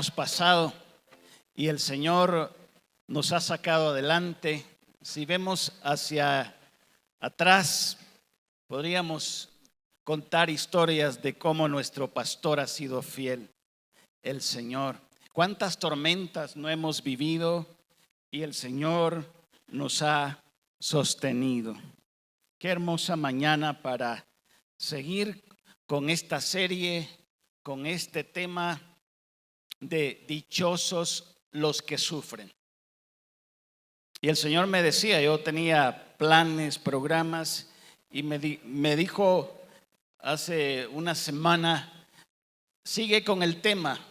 Hemos pasado y el Señor nos ha sacado adelante. Si vemos hacia atrás, podríamos contar historias de cómo nuestro pastor ha sido fiel, el Señor. Cuántas tormentas no hemos vivido y el Señor nos ha sostenido. Qué hermosa mañana para seguir con esta serie, con este tema de dichosos los que sufren. Y el Señor me decía, yo tenía planes, programas, y me dijo hace una semana, sigue con el tema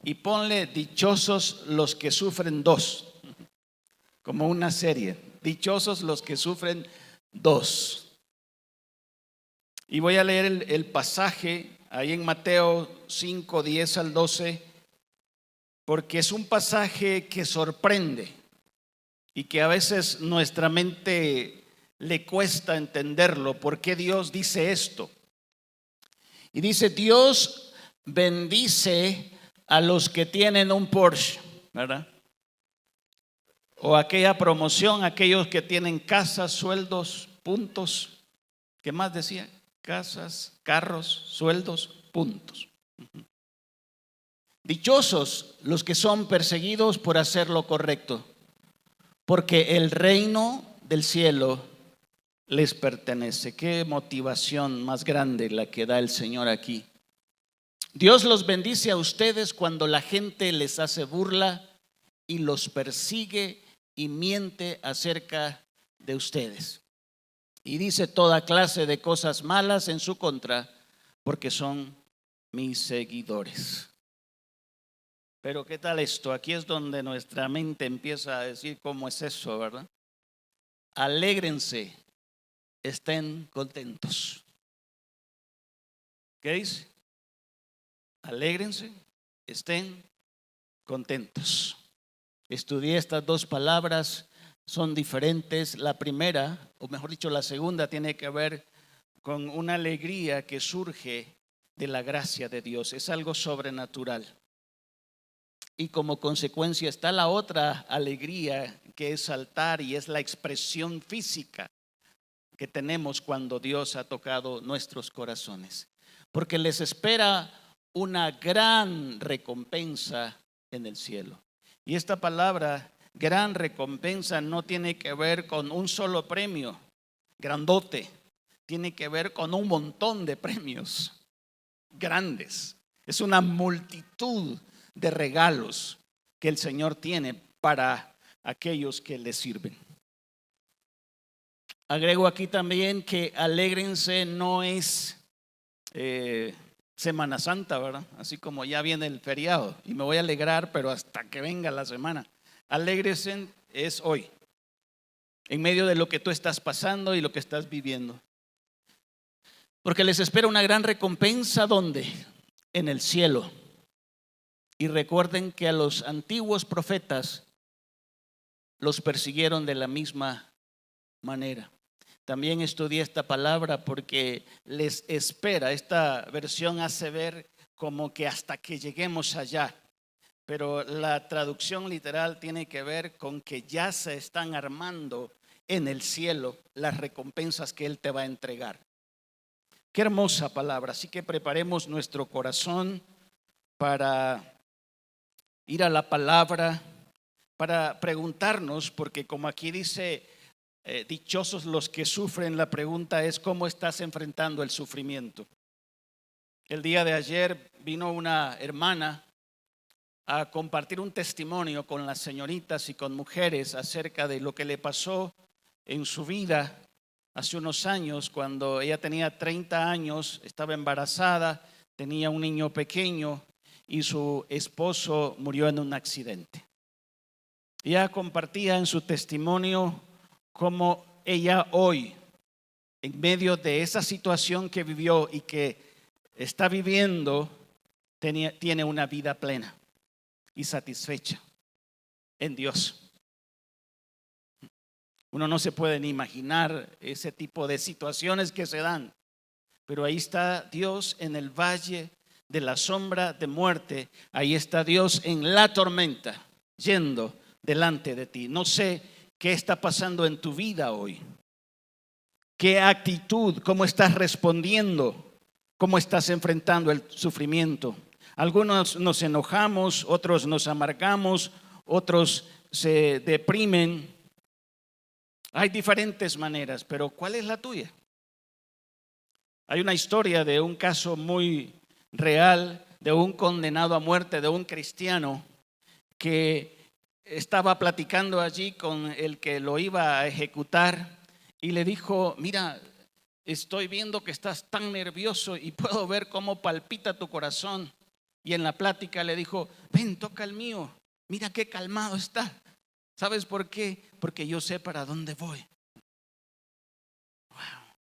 y ponle dichosos los que sufren dos, como una serie, dichosos los que sufren dos. Y voy a leer el pasaje ahí en Mateo 5, 10 al 12, porque es un pasaje que sorprende y que a veces nuestra mente le cuesta entenderlo. ¿Por qué Dios dice esto? Y dice: Dios bendice a los que tienen un Porsche, ¿verdad? O aquella promoción, aquellos que tienen casas, sueldos, puntos. ¿Qué más decía? Casas, carros, sueldos, puntos. Dichosos los que son perseguidos por hacer lo correcto, porque el reino del cielo les pertenece. Qué motivación más grande la que da el Señor aquí. Dios los bendice a ustedes cuando la gente les hace burla y los persigue y miente acerca de ustedes. Y dice toda clase de cosas malas en su contra, porque son mis seguidores. Pero ¿qué tal esto? Aquí es donde nuestra mente empieza a decir cómo es eso, ¿verdad? Alégrense, estén contentos. ¿Qué dice? Alégrense, estén contentos. Estudié estas dos palabras, son diferentes. La primera, o mejor dicho, la segunda, tiene que ver con una alegría que surge de la gracia de Dios. Es algo sobrenatural. Y como consecuencia está la otra alegría, que es saltar, y es la expresión física que tenemos cuando Dios ha tocado nuestros corazones. Porque les espera una gran recompensa en el cielo. Y esta palabra, gran recompensa, no tiene que ver con un solo premio grandote. Tiene que ver con un montón de premios grandes. Es una multitud de regalos que el Señor tiene para aquellos que le sirven. Agrego aquí también que alégrense no es Semana Santa, ¿verdad? Así como ya viene el feriado y me voy a alegrar, pero hasta que venga la semana. Alégrense es hoy, en medio de lo que tú estás pasando y lo que estás viviendo. Porque les espera una gran recompensa, ¿dónde? En el cielo. Y recuerden que a los antiguos profetas los persiguieron de la misma manera. También estudié esta palabra porque les espera. Esta versión hace ver como que hasta que lleguemos allá, pero la traducción literal tiene que ver con que ya se están armando en el cielo las recompensas que Él te va a entregar. Qué hermosa palabra. Así que preparemos nuestro corazón para ir a la palabra, para preguntarnos, porque como aquí dice, dichosos los que sufren, la pregunta es: ¿cómo estás enfrentando el sufrimiento? El día de ayer vino una hermana a compartir un testimonio con las señoritas y con mujeres acerca de lo que le pasó en su vida hace unos años, cuando ella tenía 30 años, estaba embarazada, tenía un niño pequeño y su esposo murió en un accidente. Ella compartía en su testimonio cómo ella hoy, en medio de esa situación que vivió y que está viviendo, tiene una vida plena y satisfecha en Dios. Uno no se puede ni imaginar ese tipo de situaciones que se dan, pero ahí está Dios en el valle de la sombra de muerte, ahí está Dios en la tormenta, yendo delante de ti. No sé qué está pasando en tu vida hoy. ¿Qué actitud? ¿Cómo estás respondiendo? ¿Cómo estás enfrentando el sufrimiento? Algunos nos enojamos, otros nos amargamos, otros se deprimen. Hay diferentes maneras, pero ¿cuál es la tuya? Hay una historia de un caso muy real, de un condenado a muerte, de un cristiano que estaba platicando allí con el que lo iba a ejecutar y le dijo: mira, estoy viendo que estás tan nervioso y puedo ver cómo palpita tu corazón. Y en la plática le dijo: ven, toca el mío, mira qué calmado está. ¿Sabes por qué? Porque yo sé para dónde voy. Wow.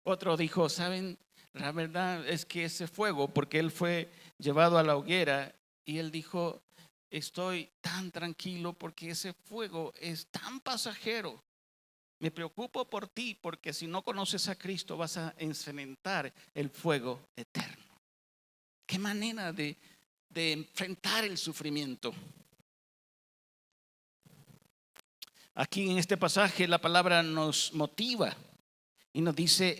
Otro dijo: saben, la verdad es que ese fuego, porque él fue llevado a la hoguera y él dijo: estoy tan tranquilo porque ese fuego es tan pasajero. Me preocupo por ti porque si no conoces a Cristo vas a enfrentar el fuego eterno. Qué manera de enfrentar el sufrimiento. Aquí en este pasaje la palabra nos motiva y nos dice: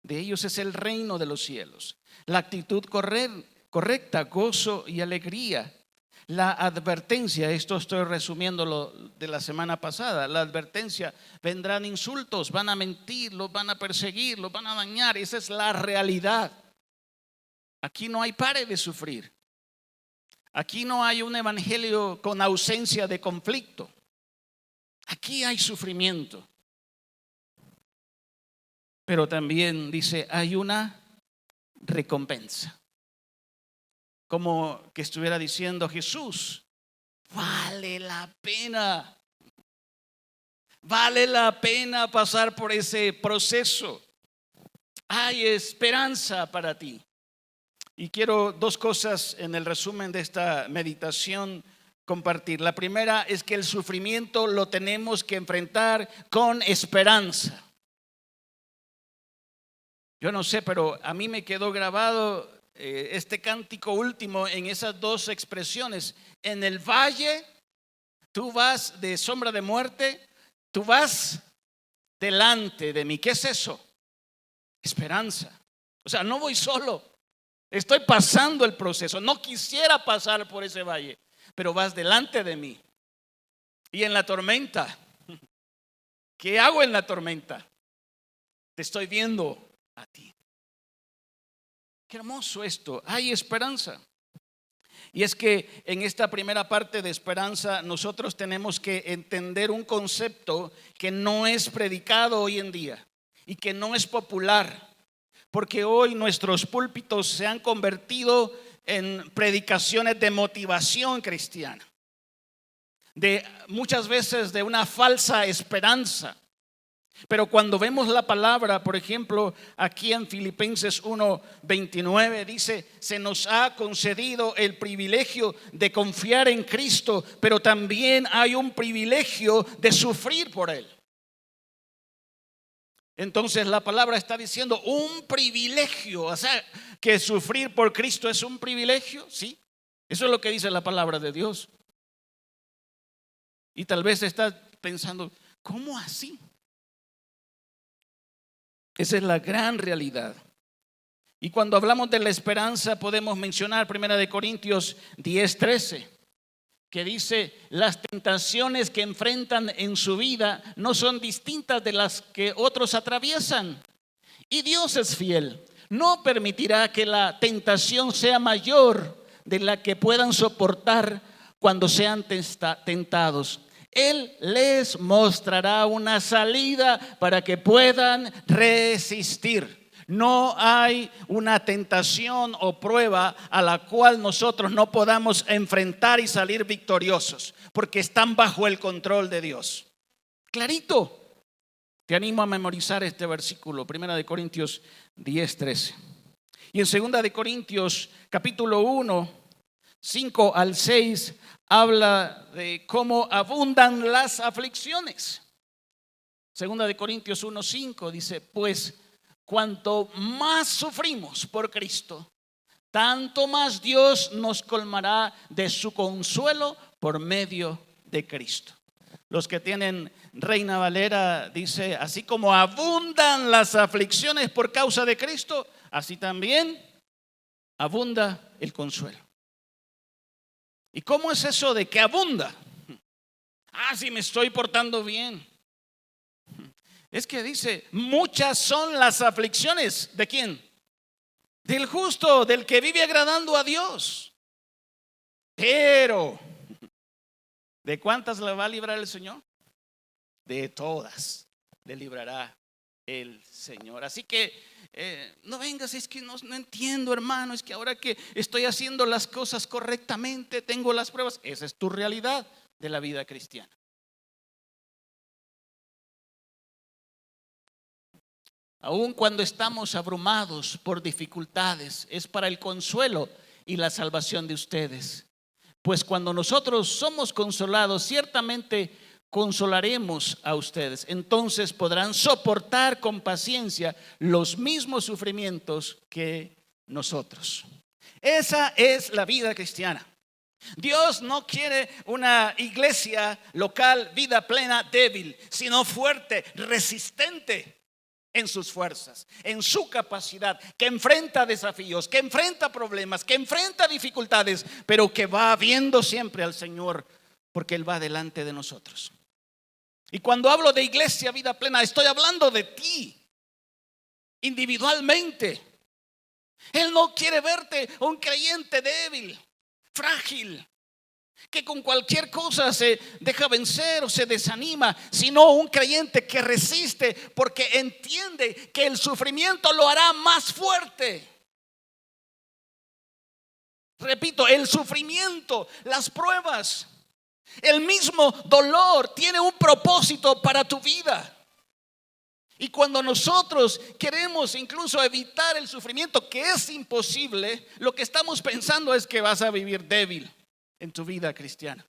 de ellos es el reino de los cielos. La actitud correcta, gozo y alegría. La advertencia, esto estoy resumiendo lo de la semana pasada. La advertencia: vendrán insultos, van a mentir, los van a perseguir, los van a dañar. Esa es la realidad. Aquí no hay pare de sufrir. Aquí no hay un evangelio con ausencia de conflicto. Aquí hay sufrimiento. Pero también dice: hay una recompensa. Como que estuviera diciendo Jesús: vale la pena. Vale la pena pasar por ese proceso. Hay esperanza para ti. Y quiero dos cosas en el resumen de esta meditación compartir. La primera es que el sufrimiento lo tenemos que enfrentar con esperanza. Yo no sé, pero a mí me quedó grabado este cántico último en esas dos expresiones. En el valle, tú vas de sombra de muerte, tú vas delante de mí. ¿Qué es eso? Esperanza. O sea, no voy solo. Estoy pasando el proceso. No quisiera pasar por ese valle, pero vas delante de mí. Y en la tormenta, ¿qué hago en la tormenta? Te estoy viendo a ti. Qué hermoso esto. Hay esperanza. Y es que en esta primera parte de esperanza nosotros tenemos que entender un concepto que no es predicado hoy en día y que no es popular. Porque hoy nuestros púlpitos se han convertido en predicaciones de motivación cristiana, de muchas veces de una falsa esperanza. Pero cuando vemos la palabra, por ejemplo, aquí en Filipenses 1:29 dice: se nos ha concedido el privilegio de confiar en Cristo, pero también hay un privilegio de sufrir por Él. Entonces la palabra está diciendo un privilegio, o sea, que sufrir por Cristo es un privilegio, sí. Eso es lo que dice la palabra de Dios. Y tal vez estás pensando: ¿cómo así? Esa es la gran realidad. Y cuando hablamos de la esperanza podemos mencionar 1 Corintios 10:13. Que dice: las tentaciones que enfrentan en su vida no son distintas de las que otros atraviesan. Y Dios es fiel. No permitirá que la tentación sea mayor de la que puedan soportar cuando sean tentados. Él les mostrará una salida para que puedan resistir. No hay una tentación o prueba a la cual nosotros no podamos enfrentar y salir victoriosos, porque están bajo el control de Dios. Clarito. Te animo a memorizar este versículo, 1 Corintios 10:13. Y en 2 Corintios capítulo 1, 5 al 6, habla de cómo abundan las aflicciones. 2 Corintios 1:5 dice: pues cuanto más sufrimos por Cristo, tanto más Dios nos colmará de su consuelo por medio de Cristo. Los que tienen Reina Valera dice, así como abundan las aflicciones por causa de Cristo, así también abunda el consuelo. ¿Y cómo es eso de que abunda? Si me estoy portando bien. Es que dice, muchas son las aflicciones. ¿De quién? Del justo, del que vive agradando a Dios. Pero, ¿de cuántas le va a librar el Señor? De todas le librará el Señor. Así que no vengas, es que no entiendo, hermano, es que ahora que estoy haciendo las cosas correctamente, tengo las pruebas. Esa es tu realidad de la vida cristiana. Aun cuando estamos abrumados por dificultades, es para el consuelo y la salvación de ustedes. Pues cuando nosotros somos consolados, ciertamente consolaremos a ustedes. Entonces podrán soportar con paciencia los mismos sufrimientos que nosotros. Esa es la vida cristiana. Dios no quiere una iglesia local, vida plena, débil, sino fuerte, resistente en sus fuerzas, en su capacidad, que enfrenta desafíos, que enfrenta problemas, que enfrenta dificultades, pero que va viendo siempre al Señor, porque Él va delante de nosotros. Y cuando hablo de iglesia, vida plena, estoy hablando de ti, individualmente. Él no quiere verte un creyente débil, frágil, que con cualquier cosa se deja vencer o se desanima, sino un creyente que resiste porque entiende que el sufrimiento lo hará más fuerte. Repito, el sufrimiento, las pruebas, el mismo dolor tiene un propósito para tu vida. Y cuando nosotros queremos incluso evitar el sufrimiento, que es imposible, lo que estamos pensando es que vas a vivir débil en tu vida cristiana.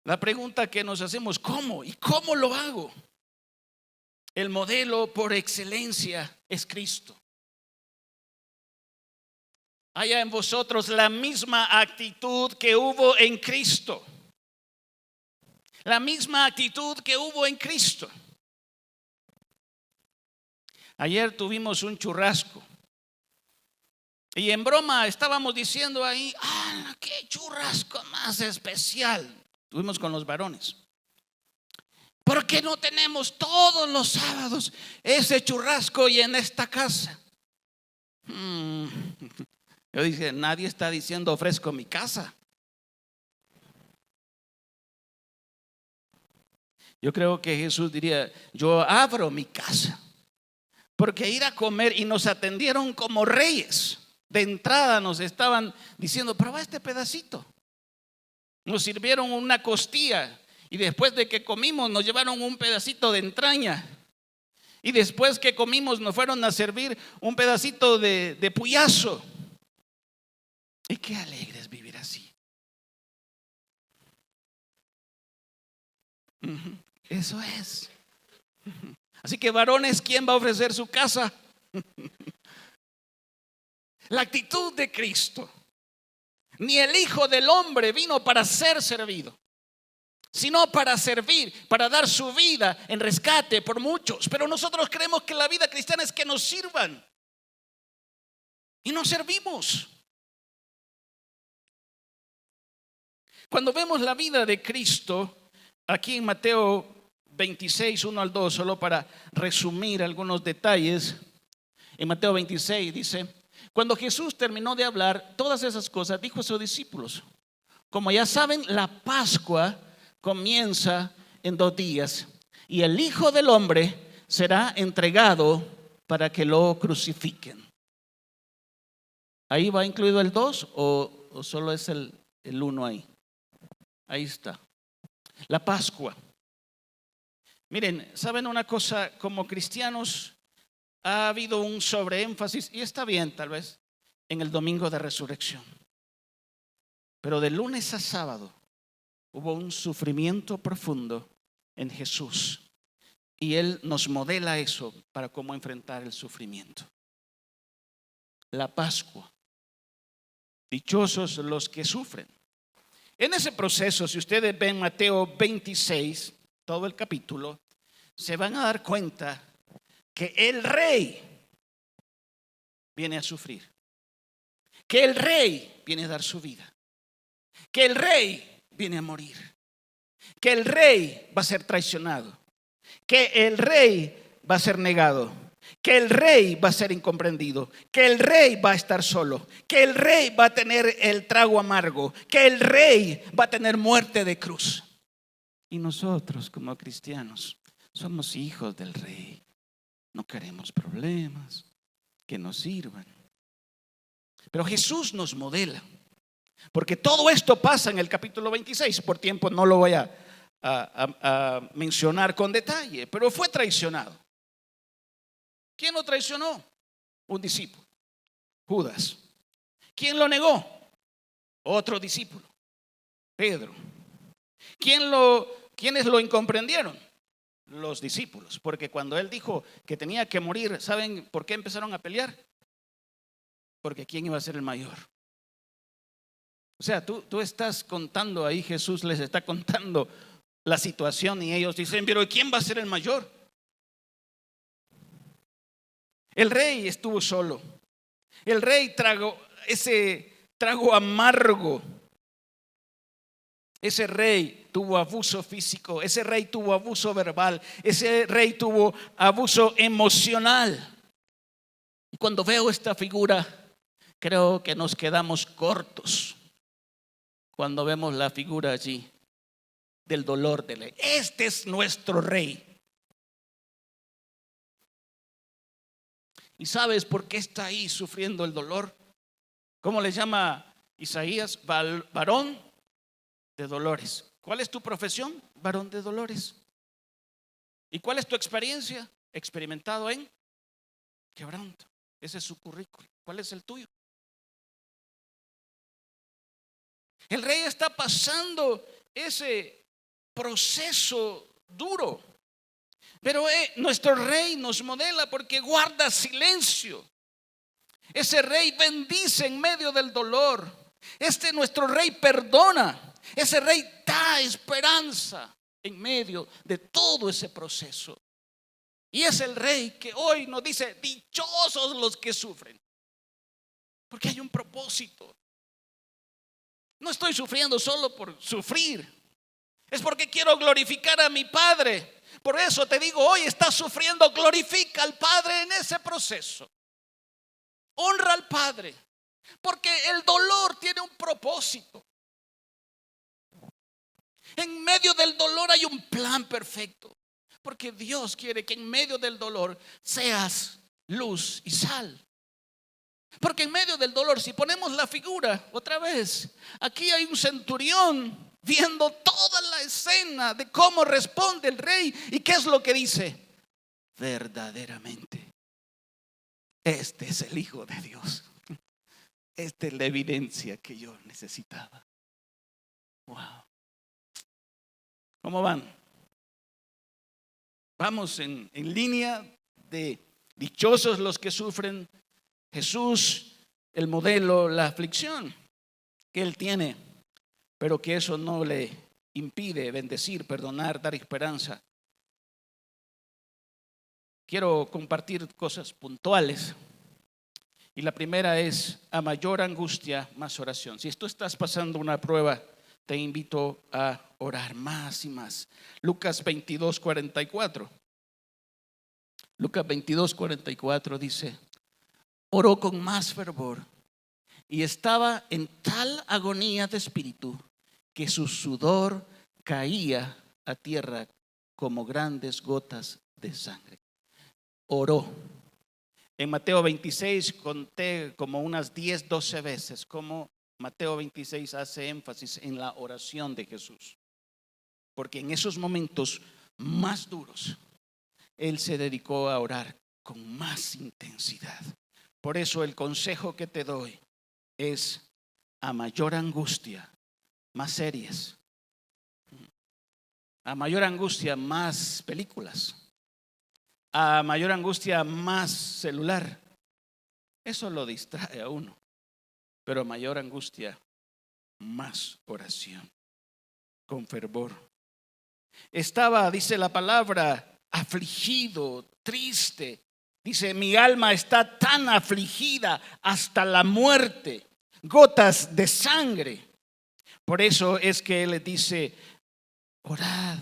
La pregunta que nos hacemos, ¿cómo? ¿Y cómo lo hago? El modelo por excelencia es Cristo. Haya en vosotros la misma actitud que hubo en Cristo. La misma actitud que hubo en Cristo. Ayer tuvimos un churrasco. Y en broma estábamos diciendo ahí, qué churrasco más especial. Tuvimos con los varones. ¿Por qué no tenemos todos los sábados ese churrasco y en esta casa? Yo dije, nadie está diciendo ofrezco mi casa. Yo creo que Jesús diría, yo abro mi casa. Porque ir a comer y nos atendieron como reyes. De entrada nos estaban diciendo, prueba este pedacito. Nos sirvieron una costilla y después de que comimos nos llevaron un pedacito de entraña. Y después que comimos nos fueron a servir un pedacito de puyazo. Y qué alegre es vivir así. Eso es. Así que varones, ¿quién va a ofrecer su casa? La actitud de Cristo. Ni el Hijo del Hombre vino para ser servido, sino para servir, para dar su vida en rescate por muchos. Pero nosotros creemos que la vida cristiana es que nos sirvan y nos servimos. Cuando vemos la vida de Cristo, aquí en Mateo 26, 1 al 2, solo para resumir algunos detalles. En Mateo 26 dice, cuando Jesús terminó de hablar todas esas cosas, dijo a sus discípulos, como ya saben, la Pascua comienza en 2 días y el Hijo del Hombre será entregado para que lo crucifiquen. ¿Ahí va incluido el 2 o solo es el 1 ahí? Ahí está. La Pascua. Miren, ¿saben una cosa? Como cristianos ha habido un sobreénfasis, y está bien tal vez, en el domingo de resurrección. Pero de lunes a sábado hubo un sufrimiento profundo en Jesús. Y Él nos modela eso para cómo enfrentar el sufrimiento. La Pascua. Dichosos los que sufren. En ese proceso, si ustedes ven Mateo 26, todo el capítulo, se van a dar cuenta que el rey viene a sufrir, que el rey viene a dar su vida, que el rey viene a morir, que el rey va a ser traicionado, que el rey va a ser negado, que el rey va a ser incomprendido, que el rey va a estar solo, que el rey va a tener el trago amargo, que el rey va a tener muerte de cruz. Y nosotros como cristianos somos hijos del rey. No queremos problemas que nos sirvan. Pero Jesús nos modela, porque todo esto pasa en el capítulo 26. Por tiempo no lo voy a mencionar con detalle, pero fue traicionado. ¿Quién lo traicionó? Un discípulo, Judas. ¿Quién lo negó? Otro discípulo, Pedro. ¿Quiénes lo incomprendieron? Los discípulos, porque cuando él dijo que tenía que morir, ¿saben por qué empezaron a pelear? Porque ¿quién iba a ser el mayor? O sea, tú estás contando ahí, Jesús les está contando la situación y ellos dicen, pero ¿quién va a ser el mayor? El rey estuvo solo. El rey tragó ese trago amargo. Ese rey tuvo abuso físico, ese rey tuvo abuso verbal, ese rey tuvo abuso emocional. Y cuando veo esta figura, creo que nos quedamos cortos cuando vemos la figura allí del dolor del rey. Este es nuestro rey. ¿Y sabes por qué está ahí sufriendo el dolor? ¿Cómo le llama Isaías? Varón de dolores. ¿Cuál es tu profesión? Varón de dolores. ¿Y cuál es tu experiencia? Experimentado en quebranto. Ese es su currículum. ¿Cuál es el tuyo? El rey está pasando ese proceso duro. Pero nuestro rey nos modela porque guarda silencio. Ese rey bendice en medio del dolor. Nuestro rey perdona. Ese rey da esperanza en medio de todo ese proceso. Y es el rey que hoy nos dice, dichosos los que sufren. Porque hay un propósito. No estoy sufriendo solo por sufrir. Es porque quiero glorificar a mi Padre. Por eso te digo, hoy estás sufriendo, glorifica al Padre en ese proceso. Honra al Padre. Porque el dolor tiene un propósito. En medio del dolor hay un plan perfecto. Porque Dios quiere que en medio del dolor seas luz y sal. Porque en medio del dolor, si ponemos la figura otra vez, aquí hay un centurión viendo toda la escena de cómo responde el rey. ¿Y qué es lo que dice? Verdaderamente, este es el Hijo de Dios. Esta es la evidencia que yo necesitaba. Wow. ¿Cómo van? Vamos en línea de dichosos los que sufren. Jesús, el modelo, la aflicción que Él tiene, pero que eso no le impide bendecir, perdonar, dar esperanza. Quiero compartir cosas puntuales. Y la primera es, a mayor angustia, más oración. Si tú estás pasando una prueba, te invito a orar más y más. Lucas 22:44. Lucas 22:44 dice, oró con más fervor y estaba en tal agonía de espíritu que su sudor caía a tierra como grandes gotas de sangre. Oró. En Mateo 26 conté como unas 10, 12 veces cómo Mateo 26 hace énfasis en la oración de Jesús. Porque en esos momentos más duros, Él se dedicó a orar con más intensidad. Por eso el consejo que te doy es, a mayor angustia, más series. A mayor angustia, más películas. A mayor angustia, más celular. Eso lo distrae a uno. Pero a mayor angustia, más oración, con fervor. Estaba, dice la palabra, afligido, triste. Dice, mi alma está tan afligida hasta la muerte, gotas de sangre. Por eso es que él le dice, orad,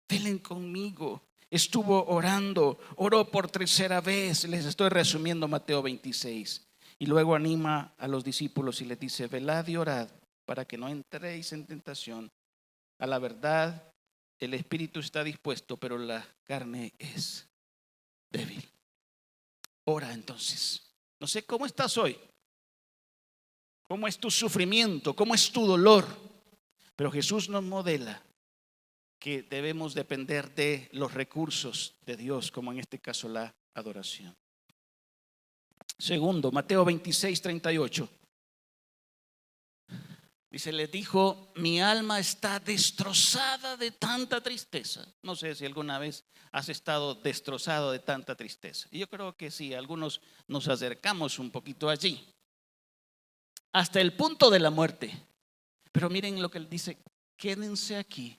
velen conmigo. Estuvo orando, oró por tercera vez. Les estoy resumiendo Mateo 26. Y luego anima a los discípulos y les dice, velad y orad para que no entréis en tentación. A la verdad, el espíritu está dispuesto, pero la carne es débil. Ora entonces. No sé cómo estás hoy, cómo es tu sufrimiento, cómo es tu dolor, pero Jesús nos modela que debemos depender de los recursos de Dios, como en este caso la adoración. Segundo, Mateo 26:38. Dice, le dijo, mi alma está destrozada de tanta tristeza. No sé si alguna vez has estado destrozado de tanta tristeza. Y yo creo que sí, algunos nos acercamos un poquito allí, hasta el punto de la muerte. Pero miren lo que él dice, quédense aquí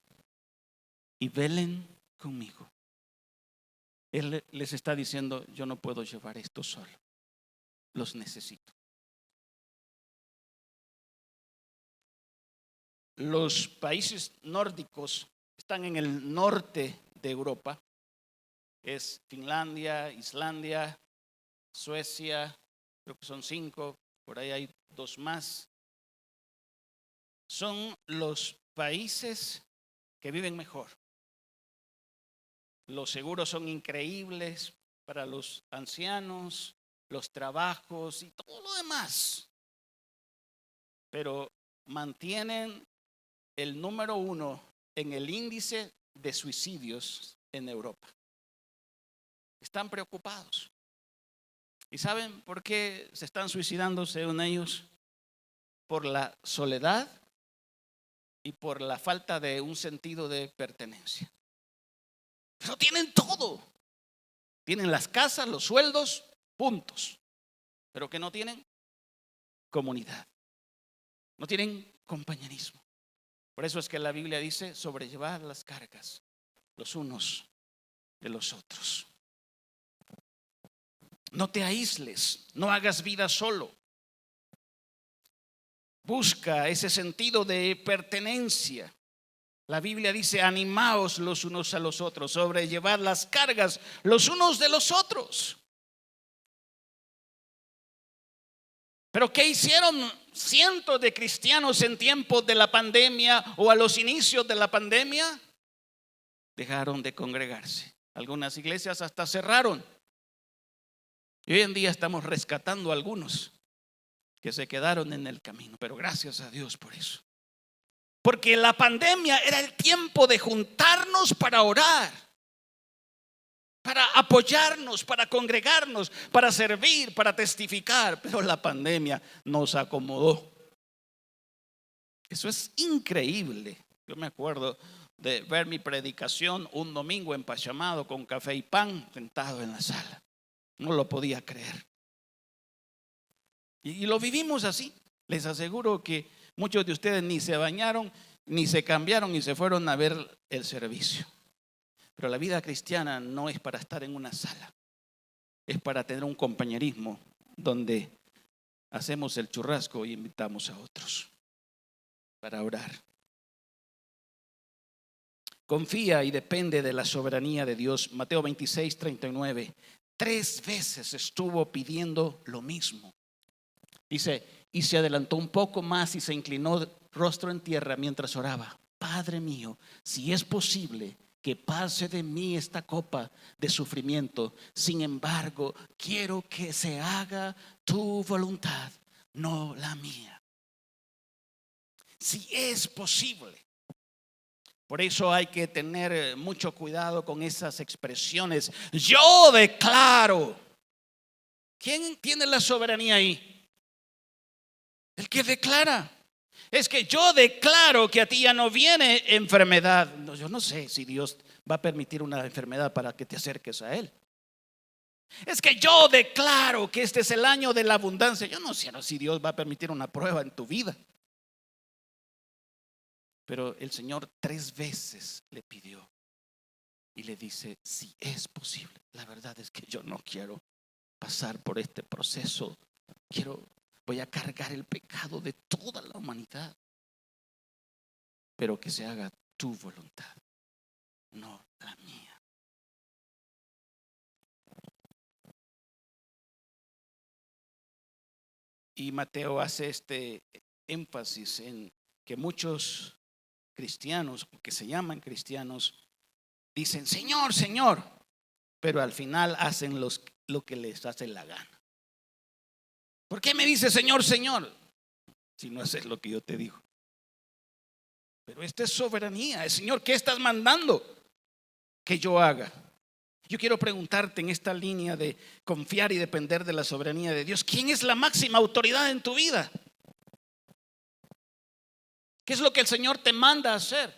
y velen conmigo. Él les está diciendo, yo no puedo llevar esto solo, los necesito. Los países nórdicos están en el norte de Europa. Es Finlandia, Islandia, Suecia, creo que son 5, por ahí hay 2 más. Son los países que viven mejor. Los seguros son increíbles para los ancianos, los trabajos y todo lo demás. Pero mantienen el número 1 en el índice de suicidios en Europa. Están preocupados. ¿Y saben por qué se están suicidando según ellos? Por la soledad y por la falta de un sentido de pertenencia. Pero tienen todo. Tienen las casas, los sueldos, puntos. Pero que no tienen comunidad. No tienen compañerismo. Por eso es que la Biblia dice sobrellevar las cargas los unos de los otros. No te aísles, no hagas vida solo. Busca ese sentido de pertenencia. La Biblia dice, animaos los unos a los otros, sobrellevad las cargas los unos de los otros. Pero ¿qué hicieron cientos de cristianos en tiempos de la pandemia o a los inicios de la pandemia? Dejaron de congregarse. Algunas iglesias hasta cerraron. Y hoy en día estamos rescatando a algunos que se quedaron en el camino. Pero gracias a Dios por eso. Porque la pandemia era el tiempo de juntarnos para orar, para apoyarnos, para congregarnos, para servir, para testificar. Pero la pandemia nos acomodó. Eso es increíble. Yo me acuerdo de ver mi predicación un domingo en Pachamado con café y pan, sentado en la sala. No lo podía creer. Y lo vivimos así. Les aseguro que muchos de ustedes ni se bañaron, ni se cambiaron y se fueron a ver el servicio. Pero la vida cristiana no es para estar en una sala. Es para tener un compañerismo donde hacemos el churrasco y invitamos a otros para orar. Confía y depende de la soberanía de Dios. Mateo 26:39. 3 veces estuvo pidiendo lo mismo. Dice, y se adelantó un poco más y se inclinó rostro en tierra mientras oraba. Padre mío, si es posible que pase de mí esta copa de sufrimiento, sin embargo, quiero que se haga tu voluntad, no la mía. Si es posible. Por eso hay que tener mucho cuidado con esas expresiones. Yo declaro. ¿Quién tiene la soberanía ahí? El que declara. Es que yo declaro que a ti ya no viene enfermedad. No, yo no sé si Dios va a permitir una enfermedad para que te acerques a Él. Es que yo declaro que este es el año de la abundancia. Yo no sé si Dios va a permitir una prueba en tu vida. Pero el Señor 3 veces le pidió y le dice: si es posible. La verdad es que yo no quiero pasar por este proceso. Voy a cargar el pecado de toda la humanidad, pero que se haga tu voluntad, no la mía. Y Mateo hace este énfasis en que muchos cristianos, que se llaman cristianos, dicen: Señor, Señor, pero al final hacen lo que les hace la gana. ¿Por qué me dice Señor, Señor, si no haces lo que yo te digo? Pero esta es soberanía. El Señor, ¿qué estás mandando que yo haga? Yo quiero preguntarte en esta línea de confiar y depender de la soberanía de Dios: ¿quién es la máxima autoridad en tu vida? ¿Qué es lo que el Señor te manda a hacer?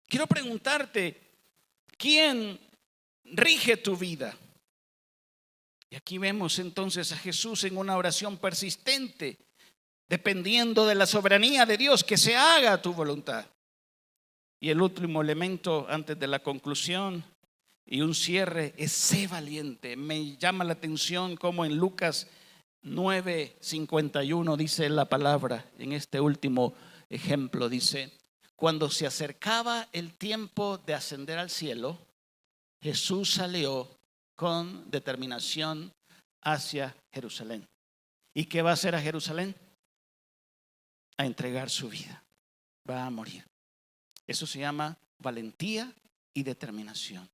Quiero preguntarte: ¿quién rige tu vida? Y aquí vemos entonces a Jesús en una oración persistente, dependiendo de la soberanía de Dios, que se haga tu voluntad. Y el último elemento antes de la conclusión y un cierre es: sé valiente. Me llama la atención como en Lucas 9:51 dice la palabra, en este último ejemplo dice: cuando se acercaba el tiempo de ascender al cielo, Jesús salió con determinación hacia Jerusalén. ¿Y qué va a hacer a Jerusalén? A entregar su vida. Va a morir. Eso se llama valentía y determinación.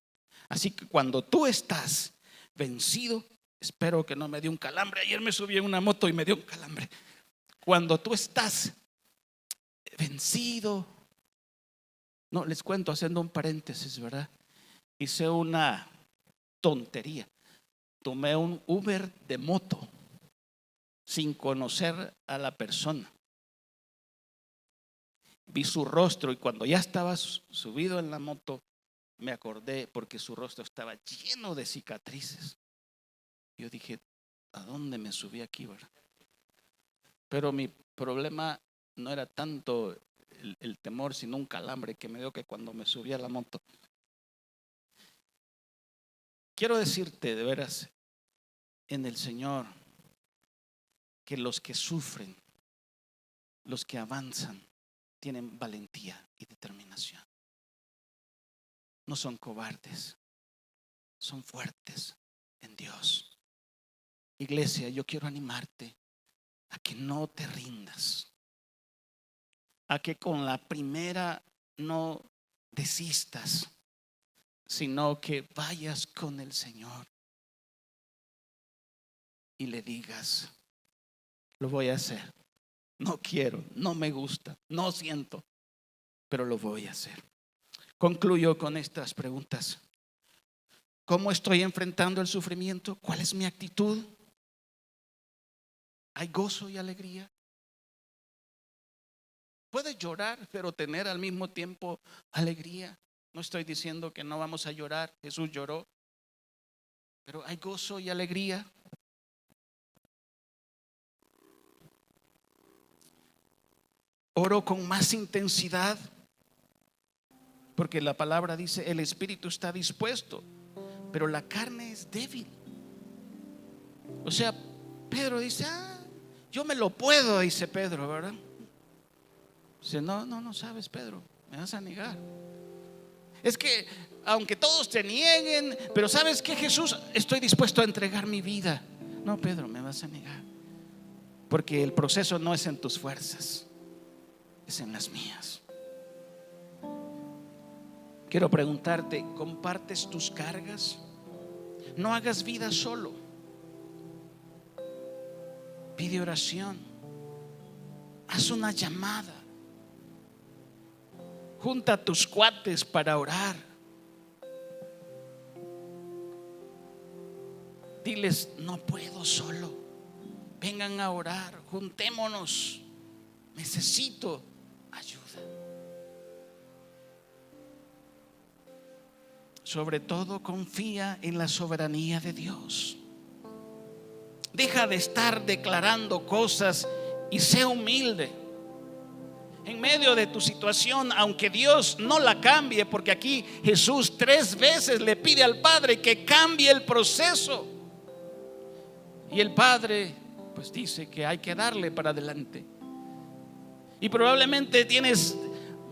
Así que cuando tú estás vencido, espero que no me dio un calambre. Ayer me subí en una moto y me dio un calambre. Cuando tú estás vencido, no, les cuento, haciendo un paréntesis, ¿verdad? Hice una tontería. Tomé un Uber de moto sin conocer a la persona. Vi su rostro y cuando ya estaba subido en la moto, me acordé porque su rostro estaba lleno de cicatrices. Yo dije: ¿a dónde me subí aquí, verdad? Pero mi problema no era tanto el temor, sino un calambre que me dio que cuando me subí a la moto. Quiero decirte de veras en el Señor que los que sufren, los que avanzan, tienen valentía y determinación. No son cobardes, son fuertes en Dios. Iglesia, yo quiero animarte a que no te rindas, a que con la primera no desistas, sino que vayas con el Señor y le digas: lo voy a hacer. No quiero, no me gusta, no siento, pero lo voy a hacer. Concluyo con estas preguntas: ¿cómo estoy enfrentando el sufrimiento? ¿Cuál es mi actitud? ¿Hay gozo y alegría? Puedes llorar, pero tener al mismo tiempo alegría. No estoy diciendo que no vamos a llorar. Jesús lloró, pero hay gozo y alegría. Oro con más intensidad, porque la palabra dice: el espíritu está dispuesto, pero la carne es débil. O sea, Pedro dice: yo me lo puedo, dice Pedro, ¿verdad? Dice: no sabes, Pedro, me vas a negar. Es que aunque todos te nieguen, pero ¿sabes qué, Jesús? Estoy dispuesto a entregar mi vida. No, Pedro, me vas a negar, porque el proceso no es en tus fuerzas, es en las mías. Quiero preguntarte: ¿compartes tus cargas? No hagas vida solo. Pide oración. Haz una llamada. Junta a tus cuates para orar. Diles: no puedo solo. Vengan a orar. Juntémonos. Necesito ayuda. sobre todo confía en la soberanía de Dios. Deja de estar declarando cosas y sé humilde. En medio de tu situación, aunque Dios no la cambie, porque aquí Jesús 3 veces le pide al Padre que cambie el proceso. Y el Padre pues dice que hay que darle para adelante. Y probablemente tienes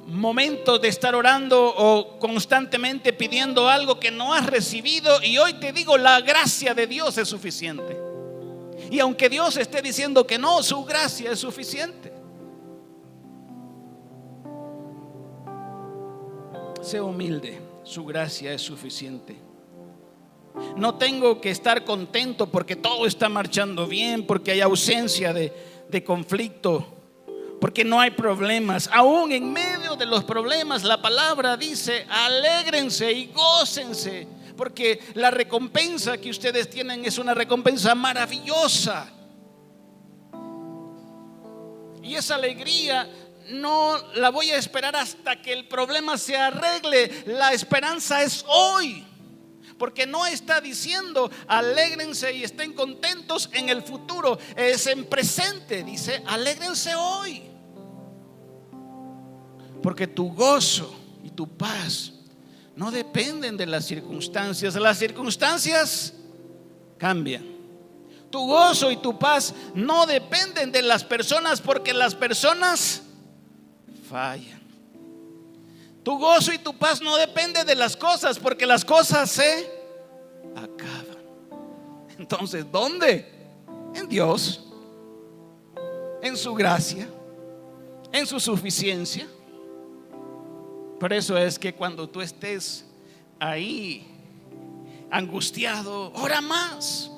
momentos de estar orando o constantemente pidiendo algo que no has recibido, y hoy te digo, la gracia de Dios es suficiente. Y aunque Dios esté diciendo que no, su gracia es suficiente. Sé humilde, su gracia es suficiente. No tengo que estar contento porque todo está marchando bien, porque hay ausencia de conflicto, porque no hay problemas. Aún en medio de los problemas, la palabra dice: alégrense y gócense, porque la recompensa que ustedes tienen es una recompensa maravillosa. Y esa alegría no la voy a esperar hasta que el problema se arregle. La esperanza es hoy, porque no está diciendo alégrense y estén contentos en el futuro, es en presente. Dice: alégrense hoy, porque tu gozo y tu paz no dependen de las circunstancias. Las circunstancias cambian. Tu gozo y tu paz no dependen de las personas, porque las personas fallan. Tu gozo y tu paz no dependen de las cosas, porque las cosas se acaban. Entonces, ¿dónde? En Dios, en su gracia, en su suficiencia. Por eso es que cuando tú estés ahí angustiado, ora más.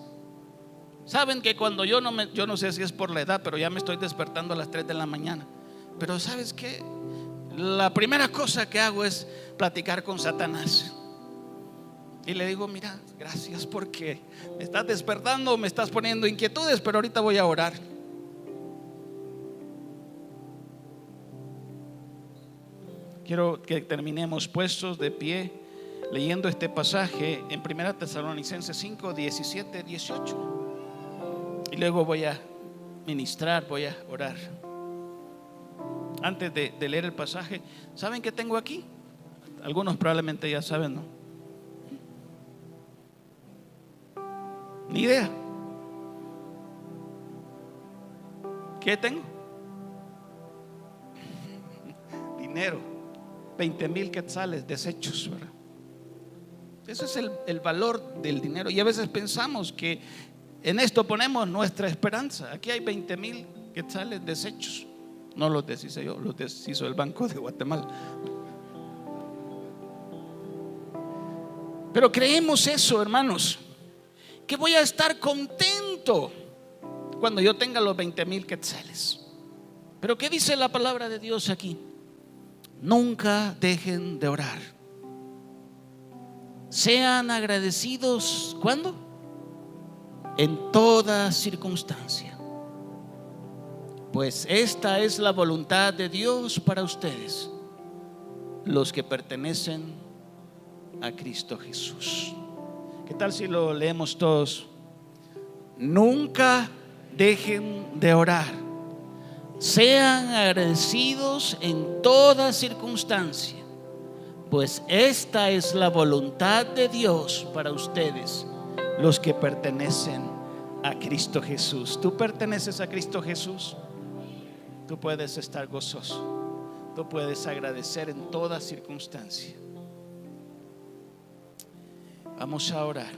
Saben que cuando yo no sé si es por la edad, pero ya me estoy despertando a las 3 de la mañana. Pero ¿sabes qué? La primera cosa que hago es platicar con Satanás. Y le digo: mira, gracias porque me estás despertando, me estás poniendo inquietudes, pero ahorita voy a orar. Quiero que terminemos puestos de pie leyendo este pasaje en 1 Tesalonicenses 5, 17, 18. Y luego voy a ministrar, voy a orar. Antes de leer el pasaje, ¿saben qué tengo aquí? Algunos probablemente ya saben, ¿no? Ni idea. ¿Qué tengo? Dinero. 20,000 quetzales desechos, ¿verdad? Ese es el valor del dinero. Y a veces pensamos que en esto ponemos nuestra esperanza. Aquí hay 20,000 quetzales desechos. No los deshice yo, los deshizo el Banco de Guatemala. Pero creemos eso, hermanos, que voy a estar contento cuando yo tenga los 20,000 quetzales. Pero ¿qué dice la palabra de Dios aquí? Nunca dejen de orar. Sean agradecidos. ¿Cuándo? En toda circunstancia, pues esta es la voluntad de Dios para ustedes, los que pertenecen a Cristo Jesús. ¿Qué tal si lo leemos todos? Nunca dejen de orar. Sean agradecidos en toda circunstancia, pues esta es la voluntad de Dios para ustedes, los que pertenecen a Cristo Jesús. ¿Tú perteneces a Cristo Jesús? Tú puedes estar gozoso. Tú puedes agradecer en toda circunstancia. Vamos a orar.